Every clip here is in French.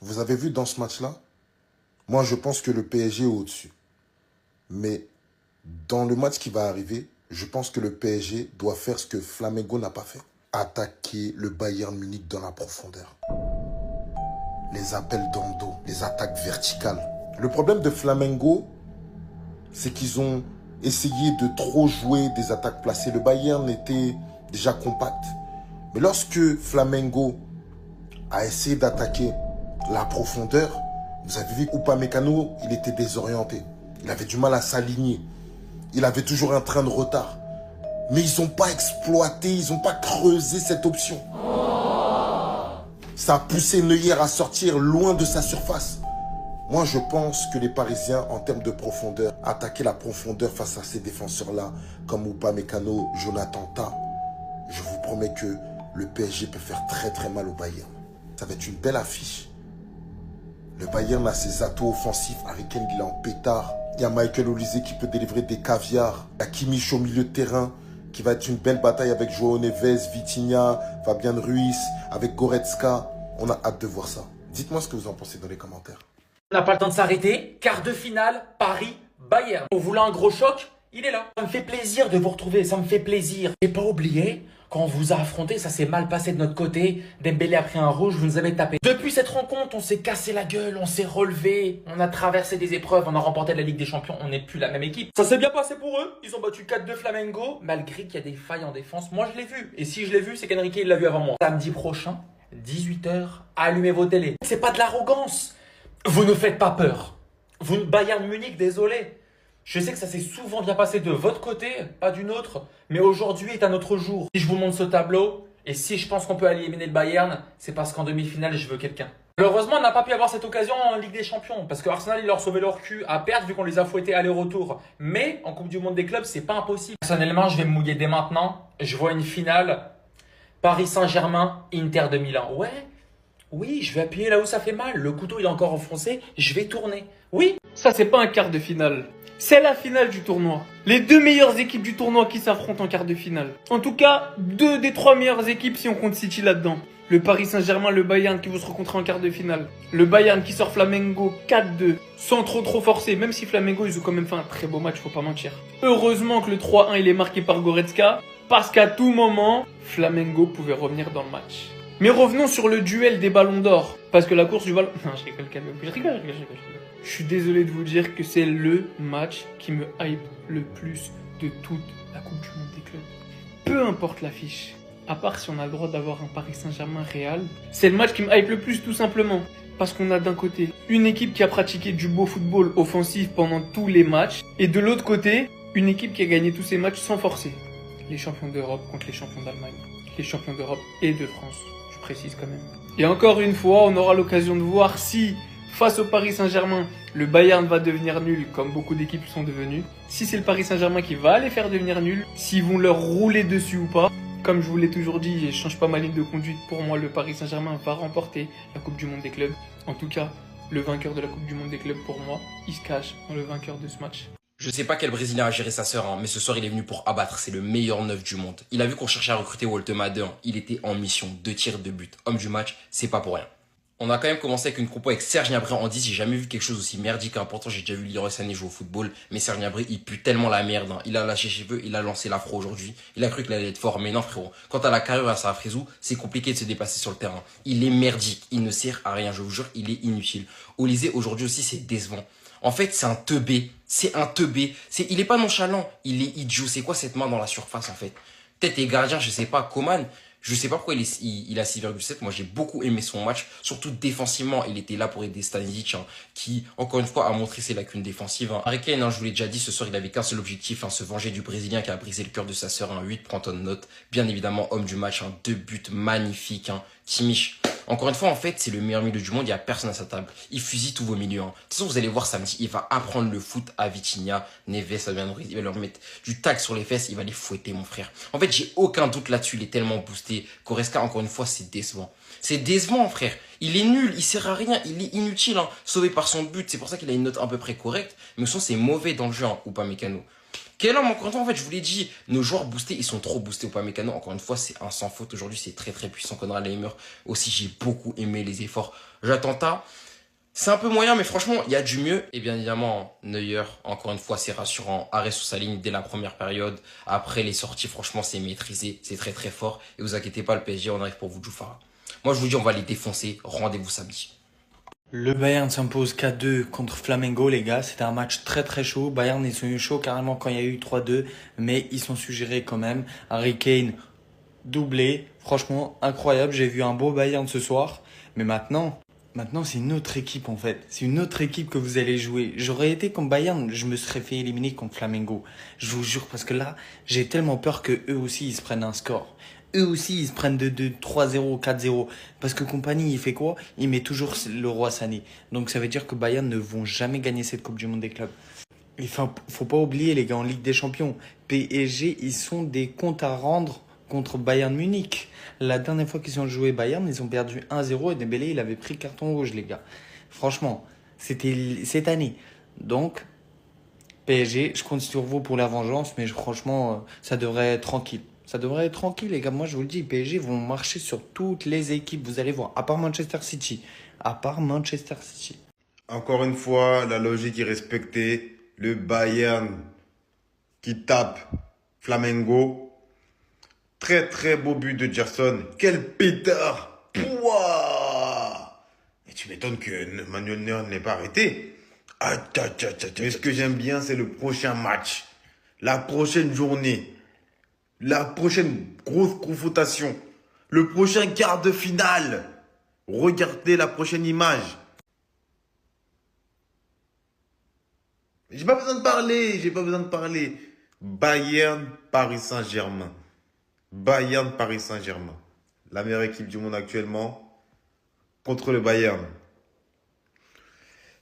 Vous avez vu dans ce match-là, moi je pense que le PSG est au-dessus. Mais dans le match qui va arriver, je pense que le PSG doit faire ce que Flamengo n'a pas fait. Attaquer le Bayern Munich dans la profondeur. Les appels d'Ando, les attaques verticales. Le problème de Flamengo, c'est qu'ils ont essayé de trop jouer des attaques placées. Le Bayern était déjà compact. Mais lorsque Flamengo a essayé d'attaquer la profondeur, vous avez vu Upamecano, il était désorienté. Il avait du mal à s'aligner. Il avait toujours un train de retard. Mais ils n'ont pas exploité, ils n'ont pas creusé cette option. Ça a poussé Neuer à sortir loin de sa surface. Moi, je pense que les Parisiens, en termes de profondeur, attaquer la profondeur face à ces défenseurs-là, comme Upamecano, Jonathan Tah, je vous promets que le PSG peut faire très très mal au Bayern. Ça va être une belle affiche. Le Bayern a ses atouts offensifs. Harry Kane, il est en pétard. Il y a Michael Olise qui peut délivrer des caviars. Il y a Kimmich au milieu de terrain, qui va être une belle bataille avec João Neves, Vitinha, Fabian Ruiz, avec Goretzka. On a hâte de voir ça. Dites-moi ce que vous en pensez dans les commentaires. On n'a pas le temps de s'arrêter. Quart de finale, Paris-Bayern. On voulait un gros choc, il est là. Ça me fait plaisir de vous retrouver, ça me fait plaisir. J'ai pas oublié, quand on vous a affronté, ça s'est mal passé de notre côté. Dembélé a pris un rouge, vous nous avez tapé. Depuis cette rencontre, on s'est cassé la gueule, on s'est relevé, on a traversé des épreuves, on a remporté la Ligue des Champions, on n'est plus la même équipe. Ça s'est bien passé pour eux, ils ont battu 4-2 Flamengo, malgré qu'il y a des failles en défense. Moi je l'ai vu, et si je l'ai vu, c'est qu'Enrique il l'a vu avant moi. Samedi prochain, 18 h, allumez vos télés. C'est pas de l'arrogance. Vous ne faites pas peur. Vous, Bayern Munich, désolé. Je sais que ça s'est souvent bien passé de votre côté, pas d'une autre. Mais aujourd'hui est un autre jour. Si je vous montre ce tableau, et si je pense qu'on peut éliminer le Bayern, c'est parce qu'en demi-finale, je veux quelqu'un. Malheureusement, on n'a pas pu avoir cette occasion en Ligue des Champions. Parce que Arsenal, il leur sauvait leur cul à perdre vu qu'on les a fouettés aller-retour. Mais en Coupe du Monde des clubs, c'est pas impossible. Personnellement, je vais me mouiller dès maintenant. Je vois une finale. Paris Saint-Germain, Inter de Milan. Ouais. Oui, je vais appuyer là où ça fait mal. Le couteau, il est encore enfoncé. Je vais tourner. Oui. Ça, c'est pas un quart de finale. C'est la finale du tournoi. Les deux meilleures équipes du tournoi qui s'affrontent en quart de finale. En tout cas, 2 des 3 meilleures équipes si on compte City là-dedans. Le Paris Saint-Germain, le Bayern qui vont se rencontrer en quart de finale. Le Bayern qui sort Flamengo 4-2 sans trop forcer. Même si Flamengo, ils ont quand même fait un très beau match, faut pas mentir. Heureusement que le 3-1, il est marqué par Goretzka. Parce qu'à tout moment, Flamengo pouvait revenir dans le match. Mais revenons sur le duel des ballons d'or. Parce que la course du ballon... Non, je rigole, je rigole. Je suis désolé de vous dire que c'est le match qui me hype le plus de toute la Coupe du Monde des clubs. Peu importe l'affiche, à part si on a le droit d'avoir un Paris Saint-Germain Real, c'est le match qui me hype le plus tout simplement. Parce qu'on a d'un côté une équipe qui a pratiqué du beau football offensif pendant tous les matchs. Et de l'autre côté, une équipe qui a gagné tous ses matchs sans forcer. Les champions d'Europe contre les champions d'Allemagne. Les champions d'Europe et de France, je précise quand même. Et encore une fois, on aura l'occasion de voir si... face au Paris Saint-Germain, le Bayern va devenir nul, comme beaucoup d'équipes sont devenues. Si c'est le Paris Saint-Germain qui va les faire devenir nuls, s'ils vont leur rouler dessus ou pas. Comme je vous l'ai toujours dit, et je change pas ma ligne de conduite, pour moi, le Paris Saint-Germain va remporter la Coupe du Monde des clubs. En tout cas, le vainqueur de la Coupe du Monde des clubs, pour moi, il se cache dans le vainqueur de ce match. Je sais pas quel Brésilien a géré sa sœur, mais ce soir il est venu pour abattre, c'est le meilleur neuf du monde. Il a vu qu'on cherchait à recruter Walter Madden, il était en mission, 2 tirs, 2 buts. Homme du match, c'est pas pour rien. On a quand même commencé avec une compo avec Serge Gnabry en 10. J'ai jamais vu quelque chose aussi merdique. Pourtant, j'ai déjà vu Leroy Sané jouer au football. Mais Serge Gnabry, il pue tellement la merde. Il a lâché cheveux, il a lancé l'afro aujourd'hui. Il a cru qu'il allait être fort. Mais non, frérot. Quand t'as la carrure à Sarah Frézou, c'est compliqué de se déplacer sur le terrain. Il est merdique. Il ne sert à rien. Je vous jure, il est inutile. Olysée, aujourd'hui aussi, c'est décevant. En fait, c'est un teubé. C'est un teubé. Il est pas nonchalant. Il est idiot. C'est quoi cette main dans la surface, en fait? Peut-être les gardiens, je sais pas, Coman. Je sais pas pourquoi il a 6,7. Moi, j'ai beaucoup aimé son match. Surtout défensivement, il était là pour aider Stanisic, qui, encore une fois, a montré ses lacunes défensives. Harry Kane, je vous l'ai déjà dit, ce soir, il avait qu'un seul objectif, se venger du Brésilien qui a brisé le cœur de sa sœur. 8 prend tonne note. Bien évidemment, homme du match, 2 buts magnifiques. Kimmich. Encore une fois, en fait, c'est le meilleur milieu du monde. Il n'y a personne à sa table. Il fusille tous vos milieux. De toute façon, vous allez voir samedi. Il va apprendre le foot à Vitinha, Neves, Fabian Ruiz. Il va leur mettre du tac sur les fesses. Il va les fouetter, mon frère. En fait, j'ai aucun doute là-dessus. Il est tellement boosté. Goretzka, encore une fois, c'est décevant. C'est décevant, frère. Il est nul. Il sert à rien. Il est inutile. Sauvé par son but. C'est pour ça qu'il a une note à peu près correcte. Mais sinon, c'est mauvais dans le jeu, Upamecano. Quel homme, encore une fois, en fait, je vous l'ai dit, nos joueurs boostés, ils sont trop boostés au Upamecano. Encore une fois, c'est un sans faute. Aujourd'hui, c'est très très puissant. Konrad Laimer aussi, j'ai beaucoup aimé les efforts. J'attends. C'est un peu moyen, mais franchement, il y a du mieux. Et bien évidemment, Neuer, encore une fois, c'est rassurant. Arrêt sous sa ligne dès la première période. Après les sorties, franchement, c'est maîtrisé. C'est très très fort. Et vous inquiétez pas, le PSG, on arrive pour vous, Djoufara. Moi, je vous dis, on va les défoncer. Rendez-vous samedi. Le Bayern s'impose 4-2 contre Flamengo, les gars. C'était un match très très chaud. Bayern, ils sont eu chaud carrément quand il y a eu 3-2, mais ils sont suggérés quand même. Harry Kane, doublé. Franchement, incroyable. J'ai vu un beau Bayern ce soir. Mais maintenant, c'est une autre équipe en fait. C'est une autre équipe que vous allez jouer. J'aurais été comme Bayern, je me serais fait éliminer contre Flamengo. Je vous jure, parce que là, j'ai tellement peur que eux aussi, ils se prennent un score. Eux aussi, ils se prennent de 3-0, 4-0. Parce que Compagnie, il fait quoi? Il met toujours le roi Sané. Donc ça veut dire que Bayern ne vont jamais gagner cette Coupe du Monde des clubs. Il faut pas oublier, les gars, en Ligue des Champions, PSG, ils sont des comptes à rendre contre Bayern Munich. La dernière fois qu'ils ont joué Bayern, ils ont perdu 1-0 et Dembélé, il avait pris carton rouge, les gars. Franchement, c'était cette année. Donc, PSG, je compte sur vous pour la vengeance, mais franchement, ça devrait être tranquille. Ça devrait être tranquille, les gars. Moi, je vous le dis, PSG vont marcher sur toutes les équipes, vous allez voir. À part Manchester City. À part Manchester City. Encore une fois, la logique est respectée. Le Bayern qui tape Flamengo. Très très beau but de Gerson. Quel pétard! Pouah! Et tu m'étonnes que Manuel Neuer n'ait pas arrêté. Mais ce que j'aime bien, c'est le prochain match. La prochaine journée. La prochaine grosse confrontation. Le prochain quart de finale. Regardez la prochaine image. J'ai pas besoin de parler. Bayern, Paris Saint-Germain. Bayern, Paris Saint-Germain. La meilleure équipe du monde actuellement contre le Bayern.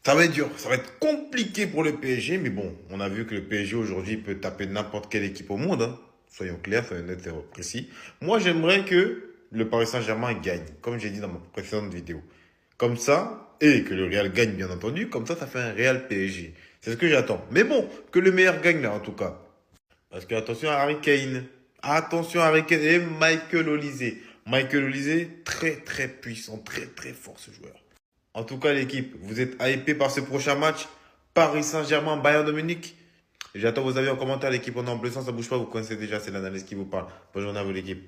Ça va être dur, ça va être compliqué pour le PSG, mais bon, on a vu que le PSG aujourd'hui peut taper n'importe quelle équipe au monde. Hein. Soyons clairs, soyons nets et précis. Moi, j'aimerais que le Paris Saint-Germain gagne, comme j'ai dit dans ma précédente vidéo. Comme ça, et que le Real gagne, bien entendu, comme ça fait un Real PSG. C'est ce que j'attends. Mais bon, que le meilleur gagne là, en tout cas. Parce que attention à Harry Kane. Attention à Harry Kane et Michael Olise. Michael Olise, très très puissant, très très fort ce joueur. En tout cas, l'équipe, vous êtes hypé par ce prochain match. Paris Saint-Germain, Bayern de Munich. J'attends vos avis en commentaire. L'équipe, on est en bleu, ça bouge pas. Vous connaissez déjà, c'est l'analyse qui vous parle. Bonne journée à vous, l'équipe.